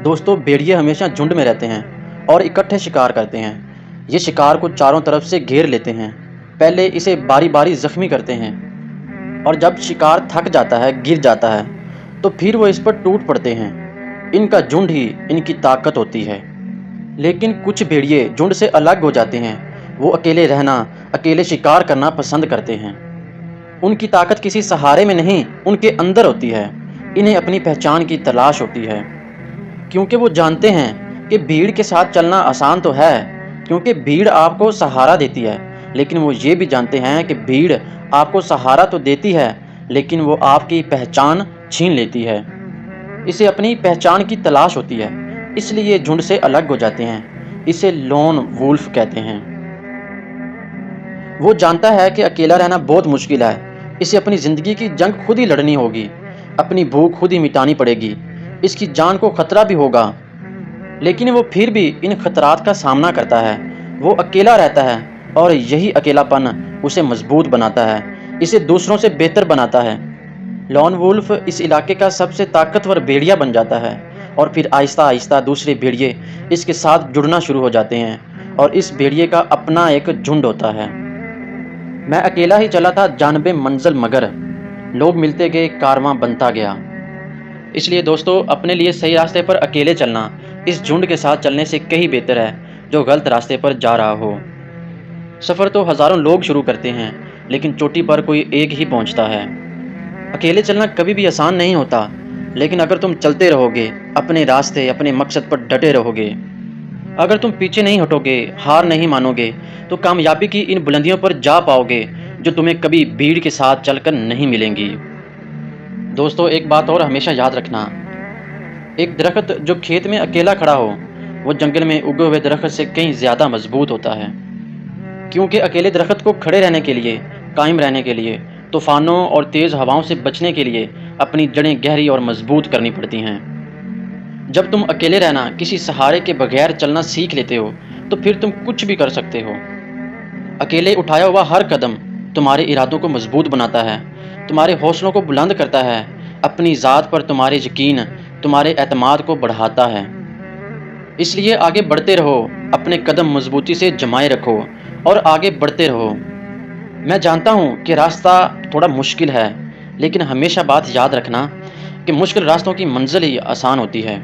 دوستوں، بھیڑیے ہمیشہ جھنڈ میں رہتے ہیں اور اکٹھے شکار کرتے ہیں۔ یہ شکار کو چاروں طرف سے گھیر لیتے ہیں، پہلے اسے باری باری زخمی کرتے ہیں، اور جب شکار تھک جاتا ہے، گر جاتا ہے، تو پھر وہ اس پر ٹوٹ پڑتے ہیں۔ ان کا جھنڈ ہی ان کی طاقت ہوتی ہے۔ لیکن کچھ بھیڑیے جھنڈ سے الگ ہو جاتے ہیں۔ وہ اکیلے رہنا، اکیلے شکار کرنا پسند کرتے ہیں۔ ان کی طاقت کسی سہارے میں نہیں، ان کے اندر ہوتی ہے۔ انہیں اپنی پہچان کی تلاش ہوتی ہے، کیونکہ وہ جانتے ہیں کہ بھیڑ کے ساتھ چلنا آسان تو ہے، کیونکہ بھیڑ آپ کو سہارا دیتی ہے، لیکن وہ یہ بھی جانتے ہیں کہ بھیڑ آپ کو سہارا تو دیتی ہے، لیکن وہ آپ کی پہچان چھین لیتی ہے۔ اسے اپنی پہچان کی تلاش ہوتی ہے، اس لیے یہ جھنڈ سے الگ ہو جاتے ہیں۔ اسے لون وولف کہتے ہیں۔ وہ جانتا ہے کہ اکیلا رہنا بہت مشکل ہے۔ اسے اپنی زندگی کی جنگ خود ہی لڑنی ہوگی، اپنی بھوک خود ہی مٹانی پڑے گی، اس کی جان کو خطرہ بھی ہوگا، لیکن وہ پھر بھی ان خطرات کا سامنا کرتا ہے۔ وہ اکیلا رہتا ہے، اور یہی اکیلا پن اسے مضبوط بناتا ہے، اسے دوسروں سے بہتر بناتا ہے۔ لون وولف اس علاقے کا سب سے طاقتور بھیڑیا بن جاتا ہے، اور پھر آہستہ آہستہ دوسرے بھیڑیے اس کے ساتھ جڑنا شروع ہو جاتے ہیں، اور اس بھیڑیے کا اپنا ایک جھنڈ ہوتا ہے۔ میں اکیلا ہی چلا تھا جانب منزل، مگر لوگ ملتے گئے، کارواں بنتا گیا۔ اس لیے دوستو، اپنے لیے صحیح راستے پر اکیلے چلنا اس جھنڈ کے ساتھ چلنے سے کہیں بہتر ہے جو غلط راستے پر جا رہا ہو۔ سفر تو ہزاروں لوگ شروع کرتے ہیں، لیکن چوٹی پر کوئی ایک ہی پہنچتا ہے۔ اکیلے چلنا کبھی بھی آسان نہیں ہوتا، لیکن اگر تم چلتے رہو گے، اپنے راستے، اپنے مقصد پر ڈٹے رہو گے، اگر تم پیچھے نہیں ہٹو گے، ہار نہیں مانو گے، تو کامیابی کی ان بلندیوں پر جا پاؤ گے جو تمہیں کبھی بھیڑ کے ساتھ چل کر نہیں ملیں گی۔ دوستو، ایک بات اور ہمیشہ یاد رکھنا، ایک درخت جو کھیت میں اکیلا کھڑا ہو، وہ جنگل میں اگے ہوئے درخت سے کہیں زیادہ مضبوط ہوتا ہے، کیونکہ اکیلے درخت کو کھڑے رہنے کے لیے، قائم رہنے کے لیے، طوفانوں اور تیز ہواؤں سے بچنے کے لیے اپنی جڑیں گہری اور مضبوط کرنی پڑتی ہیں۔ جب تم اکیلے رہنا، کسی سہارے کے بغیر چلنا سیکھ لیتے ہو، تو پھر تم کچھ بھی کر سکتے ہو۔ اکیلے اٹھایا ہوا ہر قدم تمہارے ارادوں کو مضبوط بناتا ہے، تمہارے حوصلوں کو بلند کرتا ہے، اپنی ذات پر تمہارے یقین، تمہارے اعتماد کو بڑھاتا ہے۔ اس لیے آگے بڑھتے رہو، اپنے قدم مضبوطی سے جمائے رکھو، اور آگے بڑھتے رہو۔ میں جانتا ہوں کہ راستہ تھوڑا مشکل ہے، لیکن ہمیشہ بات یاد رکھنا کہ مشکل راستوں کی منزل ہی آسان ہوتی ہے۔